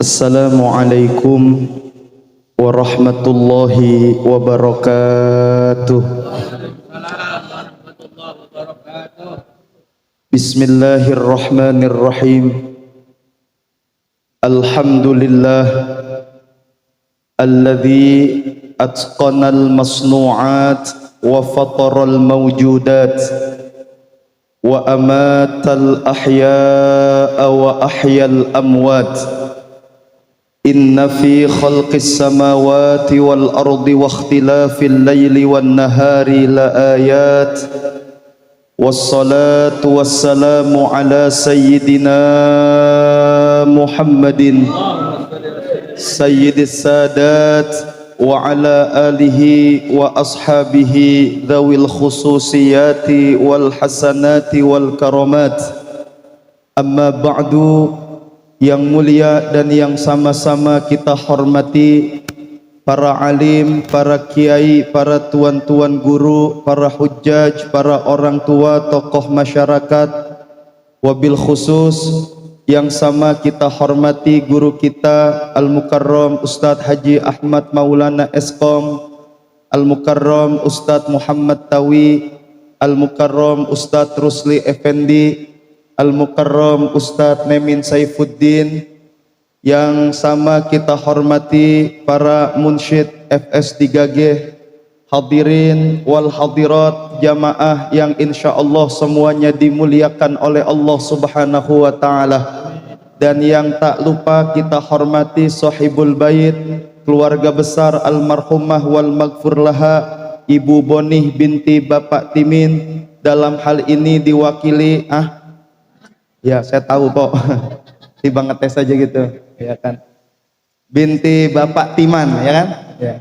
Assalamualaikum warahmatullahi wabarakatuh. Bismillahirrahmanirrahim. Alhamdulillah alladzi atqanal masnu'at wa fataral mawjudat wa amatal ahya'a wa ahyal amwat. Inna fi khalqis samawati wal ardi wa ikhtilafil laili wan nahari la ayat. Wassalatu wassalamu ala sayyidina Muhammadin sayyidis sadat wa ala alihi wa ashabihi dhawil khususiyati wal hasanati wal karamat. Amma ba'du. Yang mulia dan yang sama-sama kita hormati para alim, para kiai, para tuan-tuan guru, para hujjaj, para orang tua, tokoh masyarakat, wabil khusus yang sama kita hormati guru kita Al-Mukarram Ustadz Haji Ahmad Maulana Eskom, Al-Mukarram Ustadz Muhammad Tawi, Al-Mukarram Ustadz Rusli Effendi, Al-Mukarram Ustadz Nemin Saifuddin, yang sama kita hormati para munsyid FS3G, hadirin wal hadirat jamaah yang insyaallah semuanya dimuliakan oleh Allah Subhanahu wa taala, dan yang tak lupa kita hormati sahibul bait, keluarga besar almarhumah wal maghfur laha Ibu Bonih binti Bapak Timin, dalam hal ini diwakili ya saya tahu kok tiba ngetes aja gitu ya kan, binti Bapak Timan ya kan ya.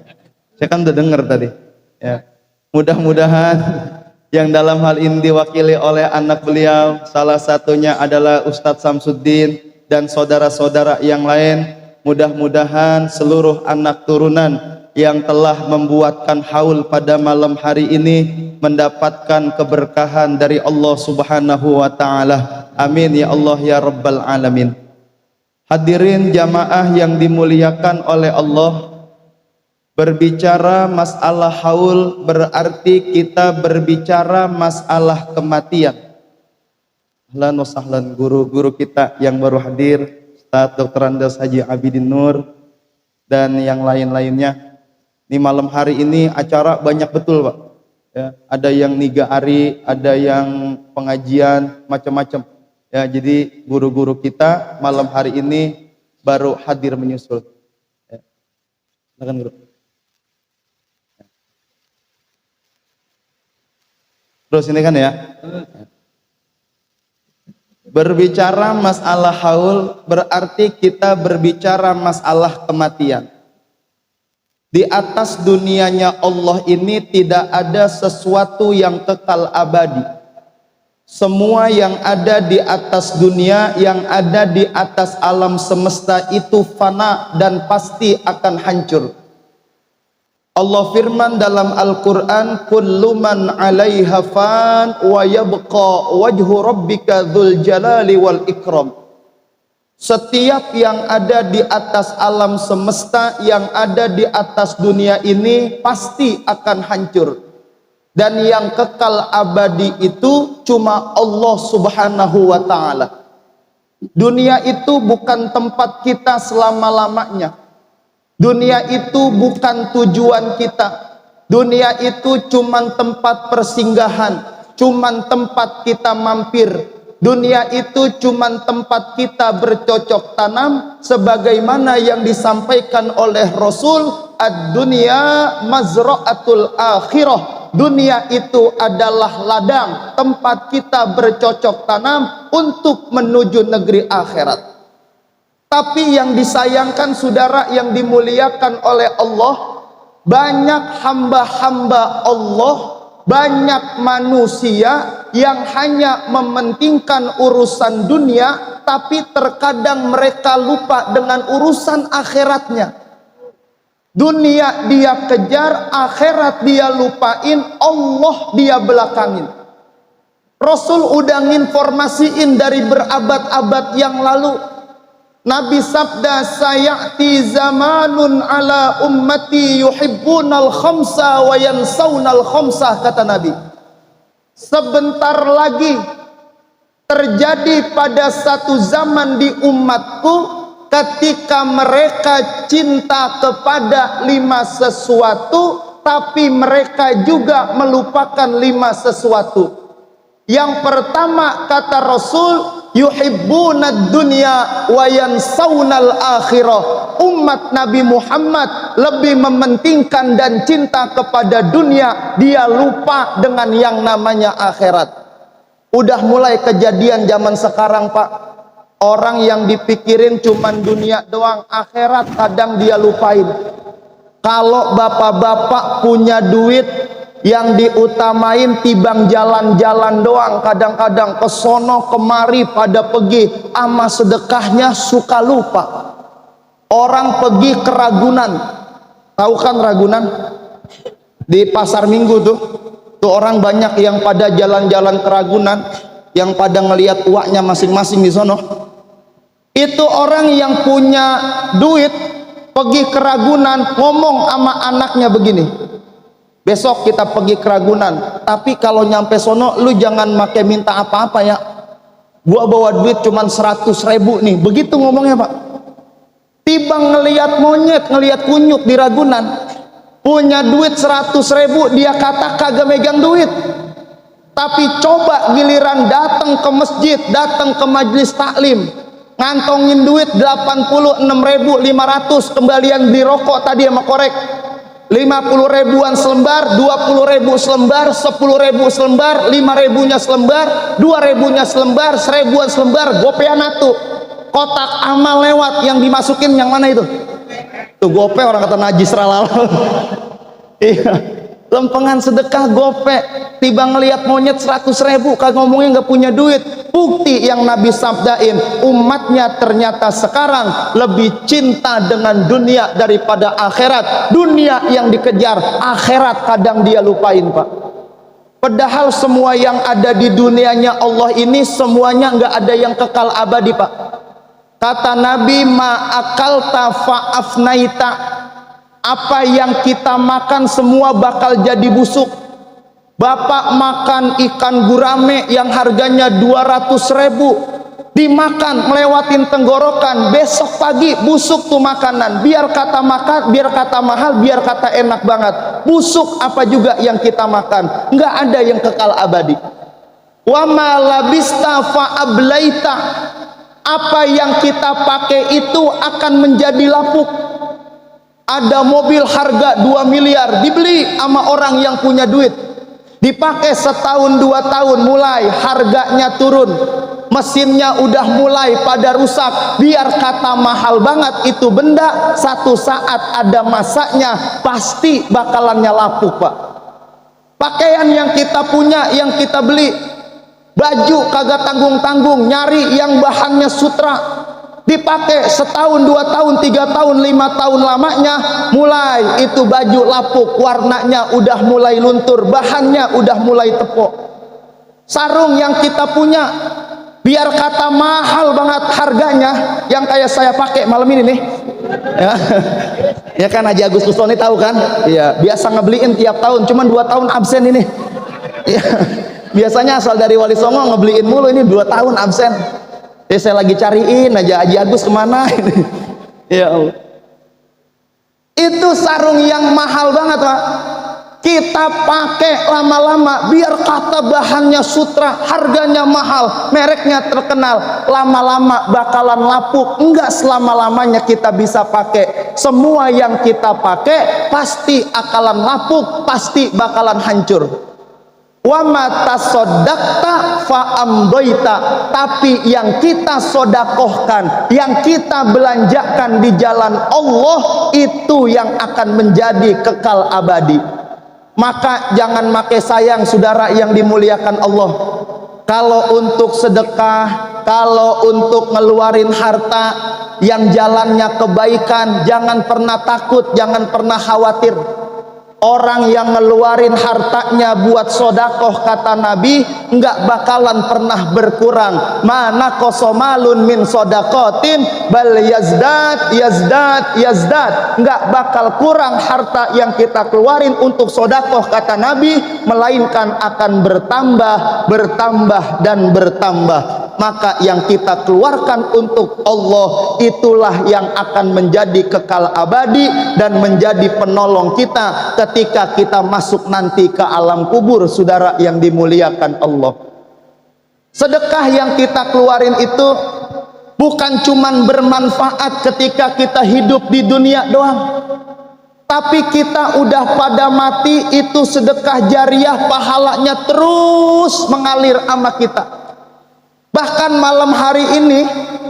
Saya kan udah dengar tadi ya. Mudah-mudahan yang dalam hal ini diwakili oleh anak beliau, salah satunya adalah Ustadz Samsuddin dan saudara-saudara yang lain, mudah-mudahan seluruh anak turunan yang telah membuatkan haul pada malam hari ini mendapatkan keberkahan dari Allah Subhanahu wa taala. Amin ya Allah ya rabbal alamin. Hadirin jamaah yang dimuliakan oleh Allah, berbicara masalah haul berarti kita berbicara masalah kematian. Ahlan wa sahlan guru-guru kita yang baru hadir, Ustaz Dr. Andes Haji Abidin Nur dan yang lain-lainnya. Di malam hari ini acara banyak betul Pak ya, ada yang niga ari, ada yang pengajian, macam-macam ya. Jadi guru-guru kita malam hari ini baru hadir menyusul ya. Silakan guru. Terus ini kan ya, berbicara masalah haul berarti kita berbicara masalah kematian. Di atas dunianya Allah ini tidak ada sesuatu yang kekal abadi. Semua yang ada di atas dunia, yang ada di atas alam semesta itu fana dan pasti akan hancur. Allah firman dalam Al-Quran, kullu man 'alaiha fan wa yabqa wajhu rabbika dzul jalali wal ikram. Setiap yang ada di atas alam semesta, yang ada di atas dunia ini pasti akan hancur. Dan yang kekal abadi itu cuma Allah Subhanahu wa ta'ala. Dunia itu bukan tempat kita selama-lamanya. Dunia itu bukan tujuan kita. Dunia itu cuma tempat persinggahan, cuma tempat kita mampir. Dunia itu cuma tempat kita bercocok tanam, sebagaimana yang disampaikan oleh Rasul, ad-dunya mazra'atul akhirah. Dunia itu adalah ladang, tempat kita bercocok tanam untuk menuju negeri akhirat. Tapi yang disayangkan saudara yang dimuliakan oleh Allah, banyak hamba-hamba Allah, banyak manusia yang hanya mementingkan urusan dunia, tapi terkadang mereka lupa dengan urusan akhiratnya. Dunia dia kejar, akhirat dia lupain, Allah dia belakangin. Rasul udah nginformasiin dari berabad-abad yang lalu. Nabi sabda, sayati zamanun ala ummati yuhibbunal khamsa wa yansawnal khamsa, kata Nabi. Sebentar lagi terjadi pada satu zaman di umatku ketika mereka cinta kepada 5 sesuatu, tapi mereka juga melupakan 5 sesuatu. Yang pertama, kata Rasul, yuhibbunad dunya wa yansawnal akhirah. Umat Nabi Muhammad lebih mementingkan dan cinta kepada dunia, dia lupa dengan yang namanya akhirat. Udah mulai kejadian zaman sekarang, Pak. Orang yang dipikirin cuman dunia doang, akhirat kadang dia lupain. Kalau bapak-bapak punya duit, yang diutamain tibang jalan-jalan doang, kadang-kadang kesono kemari pada pergi ama sedekahnya suka lupa. Orang pergi ke Ragunan, tahu kan Ragunan? Di pasar Minggu tuh orang banyak yang pada jalan-jalan ke Ragunan, yang pada ngelihat uaknya masing-masing di sono. Itu orang yang punya duit pergi ke Ragunan, ngomong sama anaknya begini, besok kita pergi ke Ragunan, tapi kalau nyampe sono lu jangan make minta apa-apa ya, gua bawa duit cuman 100.000 nih. Begitu ngomongnya, Pak. Tibang ngelihat monyet, ngelihat kunyuk di Ragunan, punya duit 100.000, dia kata kagak megang duit. Tapi coba giliran datang ke masjid, datang ke majelis taklim, ngantongin duit 86.500, kembalian beli rokok tadi sama korek 50.000-an selembar, 20.000 selembar, 10.000 selembar, 5.000-nya selembar, 2.000-nya selembar, 1.000-an selembar, gopean atuh. Kotak amal lewat, yang dimasukin yang mana itu? Tuh gope, orang kata najis ralal. Iya, lempengan sedekah gope. Tiba ngelihat monyet 100.000, kagak ngomongnya nggak punya duit. Bukti yang Nabi sabdain, umatnya ternyata sekarang lebih cinta dengan dunia daripada akhirat. Dunia yang dikejar, akhirat kadang dia lupain, Pak. Padahal semua yang ada di dunianya Allah ini semuanya nggak ada yang kekal abadi, Pak. Kata Nabi, ma'akalta fa'afnaita, apa yang kita makan semua bakal jadi busuk. Bapak makan ikan gurame yang harganya 200.000, dimakan melewatin tenggorokan, besok pagi busuk tuh makanan. Biar kata makan, biar kata mahal, biar kata enak banget, busuk apa juga yang kita makan, nggak ada yang kekal abadi. Wa ma labista fa ablaita, apa yang kita pakai itu akan menjadi lapuk. Ada mobil harga 2 miliar dibeli sama orang yang punya duit, dipakai setahun 2 tahun mulai harganya turun, mesinnya udah mulai pada rusak. Biar kata mahal banget itu benda, satu saat ada masanya pasti bakalannya lapuk, Pak. Pakaian yang kita punya, yang kita beli, baju kagak tanggung-tanggung, nyari yang bahannya sutra, dipakai setahun 2 tahun 3 tahun 5 tahun lamanya mulai itu baju lapuk, warnanya udah mulai luntur, bahannya udah mulai tepok. Sarung yang kita punya, biar kata mahal banget harganya, yang kayak saya pakai malam ini nih ya, ya kan Haji Agus Kusoni tahu kan, iya biasa ngebeliin tiap tahun, cuman 2 tahun absen ini ya. Biasanya asal dari Wali Songo ngebeliin mulu, ini 2 tahun absen. Saya lagi cariin aja Haji Agus kemana ini. Ya Allah. Itu sarung yang mahal banget, Pak. Kita pakai lama-lama, biar kata bahannya sutra, harganya mahal, mereknya terkenal, lama-lama bakalan lapuk. Enggak selama-lamanya kita bisa pakai. Semua yang kita pakai pasti akalan lapuk, pasti bakalan hancur. Wa ma tasaddaqta fa amdaita, tapi yang kita sodakohkan, yang kita belanjakan di jalan Allah, itu yang akan menjadi kekal abadi. Maka jangan make sayang, saudara yang dimuliakan Allah. Kalau untuk sedekah, kalau untuk ngeluarin harta yang jalannya kebaikan, jangan pernah takut, jangan pernah khawatir. Orang yang ngeluarin hartanya buat sodakoh, kata Nabi, enggak bakalan pernah berkurang. Mana kosomalun min sodakotin bal yazdad yazdad yazdad. Enggak bakal kurang harta yang kita keluarin untuk sodakoh, kata Nabi, melainkan akan bertambah, bertambah dan bertambah. Maka yang kita keluarkan untuk Allah itulah yang akan menjadi kekal abadi dan menjadi penolong kita ketika kita masuk nanti ke alam kubur, saudara yang dimuliakan Allah. Sedekah yang kita keluarin itu bukan cuman bermanfaat ketika kita hidup di dunia doang, tapi kita udah pada mati, itu sedekah jariah pahalanya terus mengalir sama kita. Bahkan malam hari ini,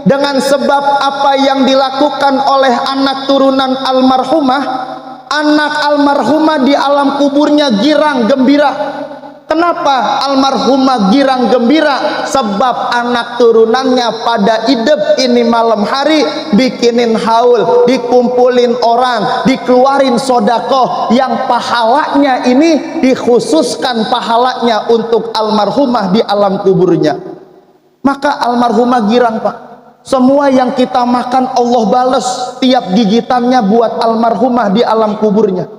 dengan sebab apa yang dilakukan oleh anak turunan almarhumah, anak almarhumah di alam kuburnya girang gembira. Kenapa almarhumah girang gembira? Sebab anak turunannya pada hidup ini malam hari bikinin haul, dikumpulin orang, dikeluarin sodakoh yang pahalanya ini dikhususkan pahalanya untuk almarhumah di alam kuburnya. Maka almarhumah girang, Pak. Semua yang kita makan Allah bales tiap gigitannya buat almarhumah di alam kuburnya.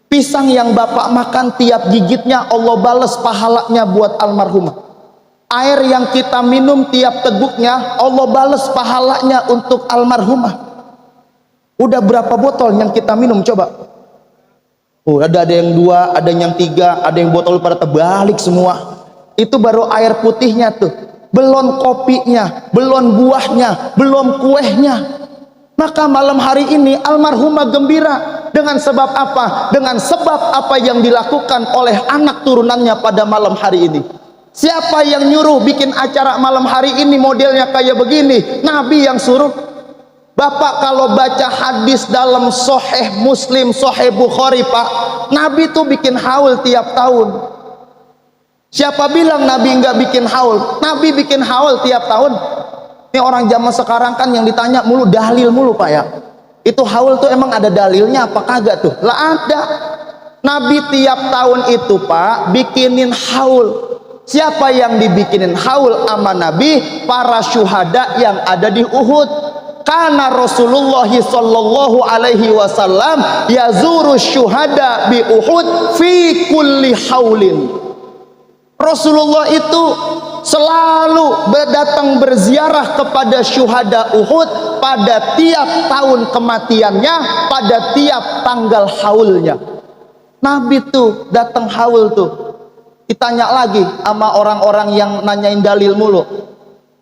Pisang yang Bapak makan tiap gigitnya Allah bales pahalanya buat almarhumah. Air yang kita minum tiap teguknya Allah bales pahalanya untuk almarhumah. Udah berapa botol yang kita minum coba? Oh, ada yang 2, ada yang 3, ada yang botol pada terbalik semua. Itu baru air putihnya tuh. Belum kopinya, belum buahnya, belum kuehnya. Maka malam hari ini almarhumah gembira dengan sebab apa? Dengan sebab apa yang dilakukan oleh anak turunannya pada malam hari ini. Siapa yang nyuruh bikin acara malam hari ini modelnya kayak begini? Nabi yang suruh. Bapak kalau baca hadis dalam Sahih Muslim, Sahih Bukhari, Pak, Nabi tuh bikin haul tiap tahun. Siapa bilang Nabi nggak bikin haul? Nabi bikin haul tiap tahun. Ini orang zaman sekarang kan yang ditanya mulu dalil mulu, Pak ya. Itu haul tuh emang ada dalilnya apa kagak tuh? Lah ada. Nabi tiap tahun itu, Pak, bikinin haul. Siapa yang dibikinin haul sama Nabi? Para syuhada yang ada di Uhud. Karena Rasulullah sallallahu alaihi wasallam yazuru syuhada bi Uhud fi kulli haulin. Rasulullah itu selalu datang berziarah kepada syuhada Uhud pada tiap tahun kematiannya, pada tiap tanggal haulnya. Nabi tuh datang haul tuh. Ditanya lagi sama orang-orang yang nanyain dalil mulu.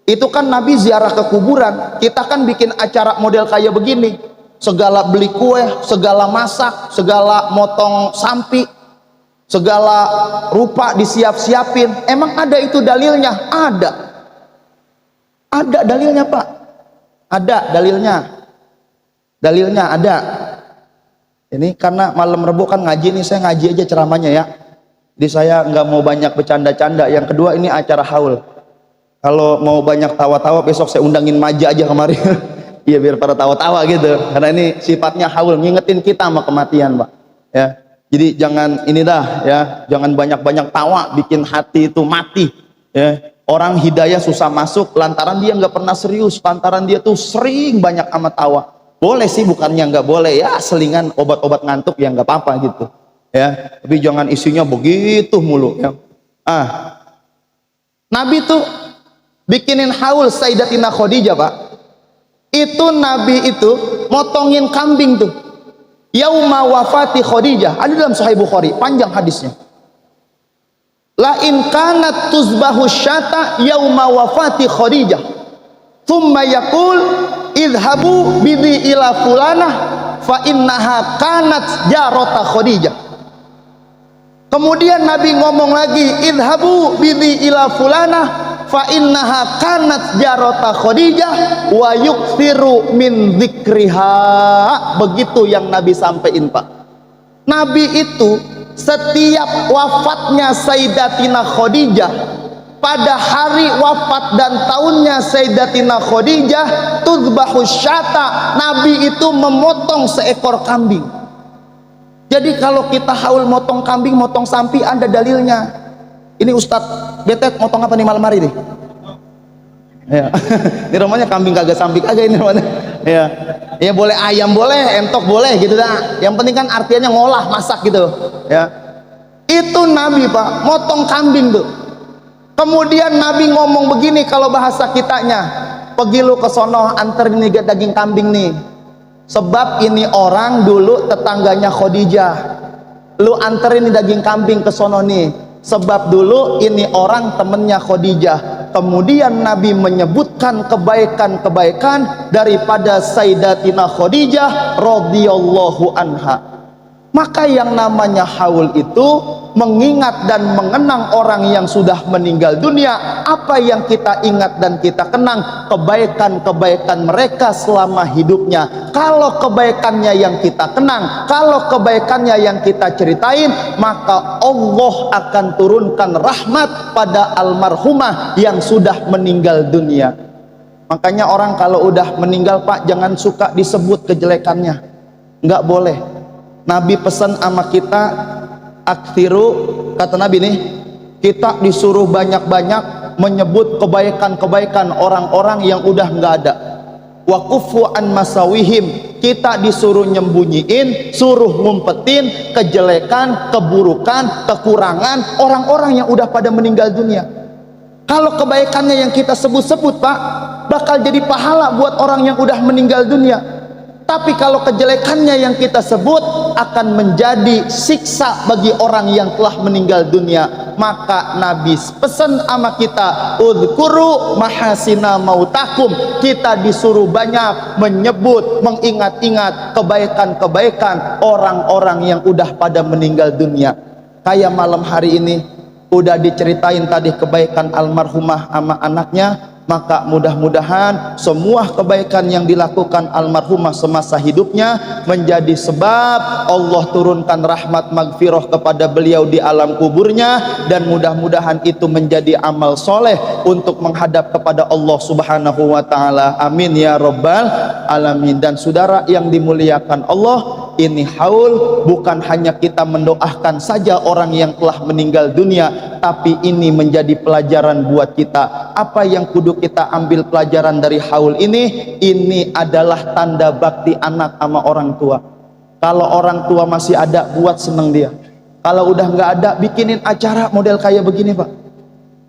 Itu kan Nabi ziarah ke kuburan. Kita kan bikin acara model kayak begini. Segala beli kue, segala masak, segala motong sampi, segala rupa disiap-siapin. Emang ada itu dalilnya? Ada. Ada dalilnya, Pak. Ada dalilnya. Dalilnya ada. Ini karena malam Rebo kan ngaji nih, saya ngaji aja ceramahnya ya. Jadi saya nggak mau banyak bercanda-canda. Yang kedua ini acara haul. Kalau mau banyak tawa-tawa besok saya undangin Maja aja kemari. Iya biar pada tawa-tawa gitu. Karena ini sifatnya haul, ngingetin kita sama kematian, Pak. Ya. Jadi jangan ini dah ya, jangan banyak-banyak tawa bikin hati itu mati ya. Orang hidayah susah masuk lantaran dia nggak pernah serius, lantaran dia tuh sering banyak amat tawa. Boleh sih, bukannya nggak boleh ya, selingan obat-obat ngantuk ya nggak apa-apa gitu ya. Tapi jangan isinya begitu mulu ya. Nabi tuh bikinin haul Sayyidatina Khadijah, Pak. Itu Nabi itu motongin kambing tuh. Yauma wafati Khadijah, ada dalam Sahih Bukhari, panjang hadisnya. La in kanat tuzbahu syata yauma wafati Khadijah. Thumma yaqul idhabu bidhi ila fulanah fa innaha kanat jarata Khadijah. Kemudian Nabi ngomong lagi, idhabu bidhi ila fulanah fa innaha kanat jarata Khadijah wa yukthiru min dzikriha. Begitu yang Nabi sampaikan, Pak. Nabi itu setiap wafatnya Sayyidatina Khadijah, pada hari wafat dan tahunnya Sayyidatina Khadijah, tudzbahu syata, Nabi itu memotong seekor kambing. Jadi kalau kita haul motong kambing, motong sapi, ada dalilnya. Ini Ustadz Betet motong apa nih malam hari nih? Ya. Ini rumahnya kambing kagak sapi kagak ini rumahnya. Ya. Ya boleh ayam boleh, entok boleh gitu dah. Yang penting kan artinya ngolah, masak gitu. Ya. Itu Nabi Pak, motong kambing tuh. Kemudian Nabi ngomong begini kalau bahasa kitanya, pergi lu ke sono anterin nih daging kambing nih. Sebab ini orang dulu tetangganya Khadijah. Lu anterin nih daging kambing ke sono nih. Sebab dulu ini orang temennya Khadijah. Kemudian Nabi menyebutkan kebaikan-kebaikan daripada Sayyidatina Khadijah radhiyallahu anha. Maka yang namanya haul itu mengingat dan mengenang orang yang sudah meninggal dunia. Apa yang kita ingat dan kita kenang? Kebaikan-kebaikan mereka selama hidupnya. Kalau kebaikannya yang kita kenang, kalau kebaikannya yang kita ceritain, maka Allah akan turunkan rahmat pada almarhumah yang sudah meninggal dunia. Makanya orang kalau udah meninggal Pak, jangan suka disebut kejelekannya, nggak boleh. Nabi pesan sama kita, aktsiru, kata Nabi nih, kita disuruh banyak-banyak menyebut kebaikan-kebaikan orang-orang yang udah nggak ada. Wa kufu an masawihim, kita disuruh nyembunyiin, suruh ngumpetin kejelekan, keburukan, kekurangan orang-orang yang udah pada meninggal dunia. Kalau kebaikannya yang kita sebut-sebut Pak, bakal jadi pahala buat orang yang udah meninggal dunia. Tapi kalau kejelekannya yang kita sebut akan menjadi siksa bagi orang yang telah meninggal dunia. Maka Nabi pesan sama kita, udhkuru mahasina mautakum. Kita disuruh banyak menyebut, mengingat-ingat kebaikan-kebaikan orang-orang yang udah pada meninggal dunia. Kayak malam hari ini udah diceritain tadi kebaikan almarhumah sama anaknya. Maka mudah-mudahan semua kebaikan yang dilakukan almarhumah semasa hidupnya menjadi sebab Allah turunkan rahmat magfirah kepada beliau di alam kuburnya, dan mudah-mudahan itu menjadi amal soleh untuk menghadap kepada Allah subhanahu wa ta'ala. Amin ya rabbal alamin. Dan saudara yang dimuliakan Allah, ini haul bukan hanya kita mendoakan saja orang yang telah meninggal dunia, tapi ini menjadi pelajaran buat kita. Apa yang kudu kita ambil pelajaran dari haul ini? Ini adalah tanda bakti anak sama orang tua. Kalau orang tua masih ada, buat seneng dia. Kalau udah nggak ada, bikinin acara model kayak begini Pak.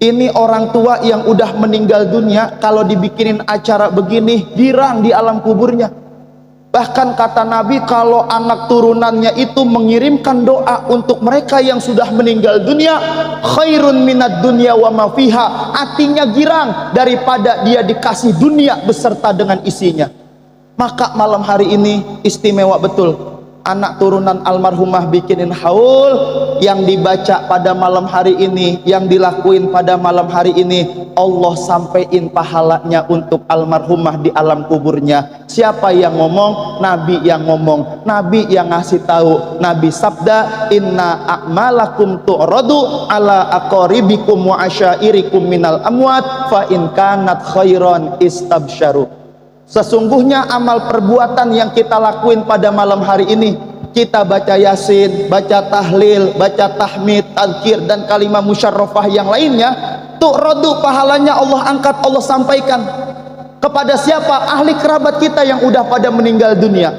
Ini orang tua yang udah meninggal dunia, kalau dibikinin acara begini, girang di alam kuburnya. Bahkan kata Nabi, kalau anak turunannya itu mengirimkan doa untuk mereka yang sudah meninggal dunia, khairun minad dunya wa ma fiha, artinya girang daripada dia dikasih dunia beserta dengan isinya. Maka malam hari ini istimewa betul. Anak turunan almarhumah bikinin haul, yang dibaca pada malam hari ini, yang dilakuin pada malam hari ini, Allah sampein pahalanya untuk almarhumah di alam kuburnya. Siapa yang ngomong? Nabi yang ngomong, Nabi yang ngasih tahu. Nabi sabda, inna a'malakum tu'radu ala aqaribikum wa asyairikum minal amwat fa in kanat khairan istabsyaru. Sesungguhnya amal perbuatan yang kita lakuin pada malam hari ini, kita baca yasin, baca tahlil, baca tahmid, tadzkir, dan kalimah musyarrafah yang lainnya, tu'radu, pahalanya Allah angkat, Allah sampaikan kepada siapa? Ahli kerabat kita yang udah pada meninggal dunia.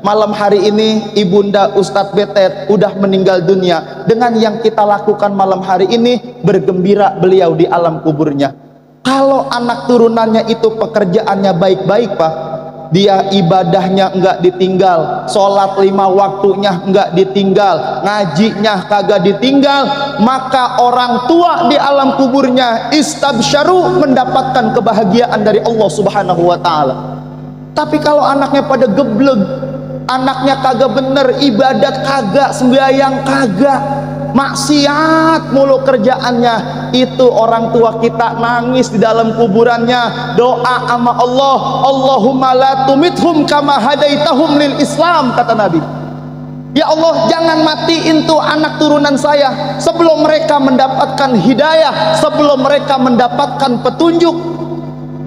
Malam hari ini Ibunda Ustadz Betet udah meninggal dunia. Dengan yang kita lakukan malam hari ini, bergembira beliau di alam kuburnya. Kalau anak turunannya itu pekerjaannya baik-baik Pak, dia ibadahnya enggak ditinggal, sholat 5 waktunya enggak ditinggal, ngajinya kagak ditinggal, maka orang tua di alam kuburnya istabsyaru, mendapatkan kebahagiaan dari Allah subhanahu wa ta'ala. Tapi kalau anaknya pada geblek, anaknya kagak bener, ibadat kagak, sembahyang kagak, maksiat mulu kerjaannya, itu orang tua kita nangis di dalam kuburannya, doa sama Allah, Allahumma la tumithum kama hadaitahum lil Islam, kata Nabi. Ya Allah, jangan matiin tuh anak turunan saya sebelum mereka mendapatkan hidayah, sebelum mereka mendapatkan petunjuk.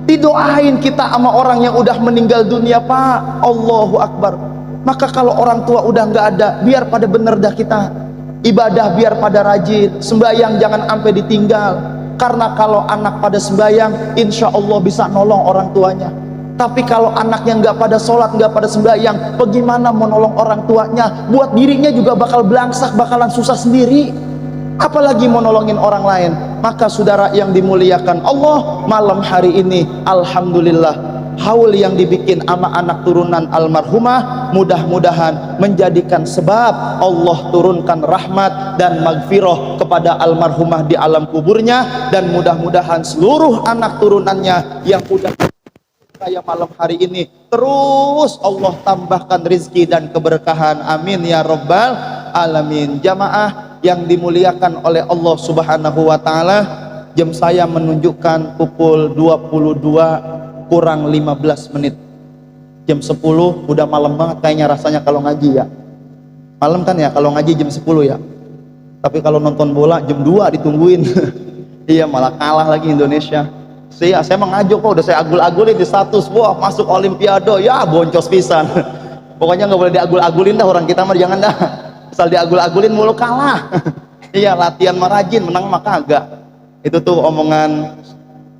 Didoain kita sama orang yang udah meninggal dunia Pak. Allahu Akbar. Maka kalau orang tua udah nggak ada, biar pada bener dah kita ibadah, biar pada rajin sembahyang, jangan sampai ditinggal. Karena kalau anak pada sembahyang, insya Allah bisa nolong orang tuanya. Tapi kalau anaknya nggak pada sholat, nggak pada sembahyang, bagaimana mau nolong orang tuanya? Buat dirinya juga bakal belangsak, bakalan susah sendiri, apalagi mau nolongin orang lain. Maka saudara yang dimuliakan Allah, malam hari ini alhamdulillah haul yang dibikin ama anak turunan almarhumah mudah-mudahan menjadikan sebab Allah turunkan rahmat dan magfirah kepada almarhumah di alam kuburnya, dan mudah-mudahan seluruh anak turunannya yang udah kayak malam hari ini terus Allah tambahkan rizki dan keberkahan, amin ya rabbal alamin. Jamaah yang dimuliakan oleh Allah subhanahu wa ta'ala, jam saya menunjukkan pukul 22 kurang 15 menit. Jam 10 udah malam banget kayaknya rasanya kalau ngaji ya. Malam kan ya kalau ngaji jam 10 ya. Tapi kalau nonton bola jam 2 ditungguin. Iya, malah kalah lagi Indonesia. Saya mengajuk kok, udah saya agul-agulin di status, wah masuk olimpiade, ya boncos pisan. Pokoknya nggak boleh diagul-agulin dah, orang kita mah jangan dah. Asal diagul-agulin mulu kalah. Iya, latihan mah rajin, menang mah kagak. Itu tuh omongan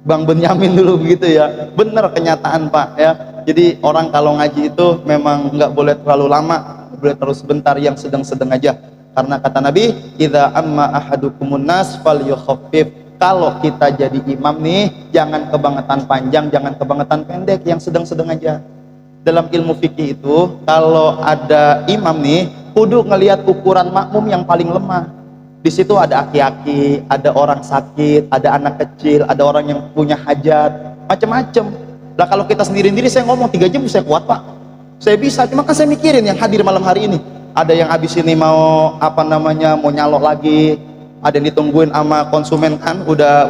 Bang Benyamin dulu begitu ya. Bener kenyataan Pak ya. Jadi orang kalau ngaji itu memang nggak boleh terlalu lama, boleh terus sebentar, yang sedang-sedang aja. Karena kata Nabi, idza amma ahadukumun nas falyukhaffif. Kalau kita jadi imam nih, jangan kebangetan panjang, jangan kebangetan pendek, yang sedang-sedang aja. Dalam ilmu fikih itu, kalau ada imam nih, kudu ngelihat ukuran makmum yang paling lemah. Di situ ada aki-aki, ada orang sakit, ada anak kecil, ada orang yang punya hajat, macam-macam. Nah kalau kita sendiri-sendiri, saya ngomong 3 jam saya kuat Pak, saya bisa. Cuma kan saya mikirin yang hadir malam hari ini, ada yang habis ini mau mau nyalok lagi, ada yang ditungguin sama konsumen kan, udah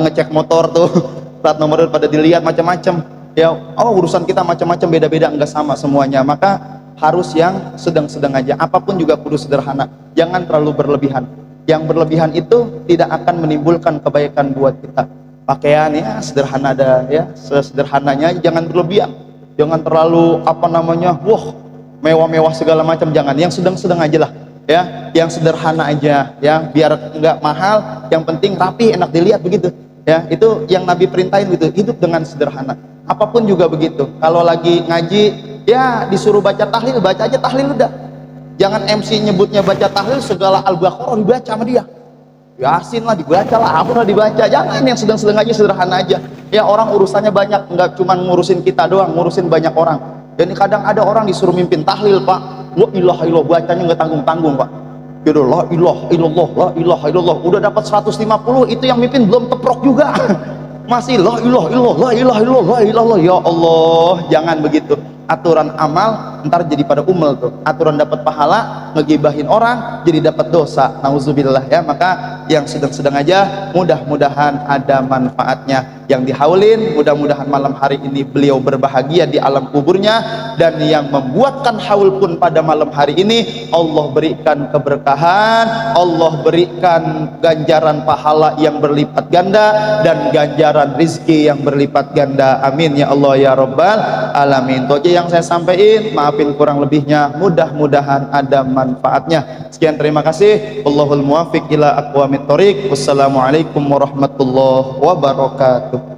ngecek motor tuh, plat nomor pada dilihat macam-macam ya. Urusan kita macam-macam, beda-beda, enggak sama semuanya. Maka harus yang sedang-sedang aja, apapun juga kudu sederhana, jangan terlalu berlebihan. Yang berlebihan itu tidak akan menimbulkan kebaikan buat kita. Pakaian ya sederhana, ada ya sesederhananya, jangan berlebihan, jangan terlalu wah mewah-mewah segala macam, jangan. Yang sedang-sedang aja lah ya, yang sederhana aja ya, biar enggak mahal, yang penting rapi, enak dilihat begitu ya. Itu yang Nabi perintahin gitu, hidup dengan sederhana. Apapun juga begitu. Kalau lagi ngaji ya disuruh baca tahlil, baca aja tahlil udah. Jangan MC nyebutnya baca tahlil, segala Al-Baqarah dibaca sama dia, Yasin lah dibaca lah, apa lah dibaca. Jangan, yang sedang-sedang aja, sederhana aja ya. Orang urusannya banyak, enggak cuma ngurusin kita doang, ngurusin banyak orang. Dan kadang ada orang disuruh mimpin tahlil Pak, la ilaha illallah, bacanya nggak tanggung-tanggung Pak. Yaudah, la ilaha illallah, la ilaha illallah, udah dapat 150, itu yang mimpin belum teprok juga. Masih la ilaha illallah, la ilaha illallah, la ilaha illallah. Ya Allah, jangan begitu. Aturan amal ntar jadi pada umel tuh. Aturan dapat pahala, ngegibahin orang jadi dapat dosa. Nauzubillah ya. Maka yang sedang-sedang aja, mudah-mudahan ada manfaatnya. Yang dihaulin, mudah-mudahan malam hari ini beliau berbahagia di alam kuburnya, dan yang membuatkan haul pun pada malam hari ini Allah berikan keberkahan, Allah berikan ganjaran pahala yang berlipat ganda dan ganjaran rizki yang berlipat ganda, amin ya Allah ya rabbal alamin. Itu aja yang saya sampaikan, maafin kurang lebihnya, mudah-mudahan ada manfaatnya. Sekian, terima kasih. Wallahul muwaffiq ila aqwamit thoriq. Wassalamualaikum warahmatullahi wabarakatuh.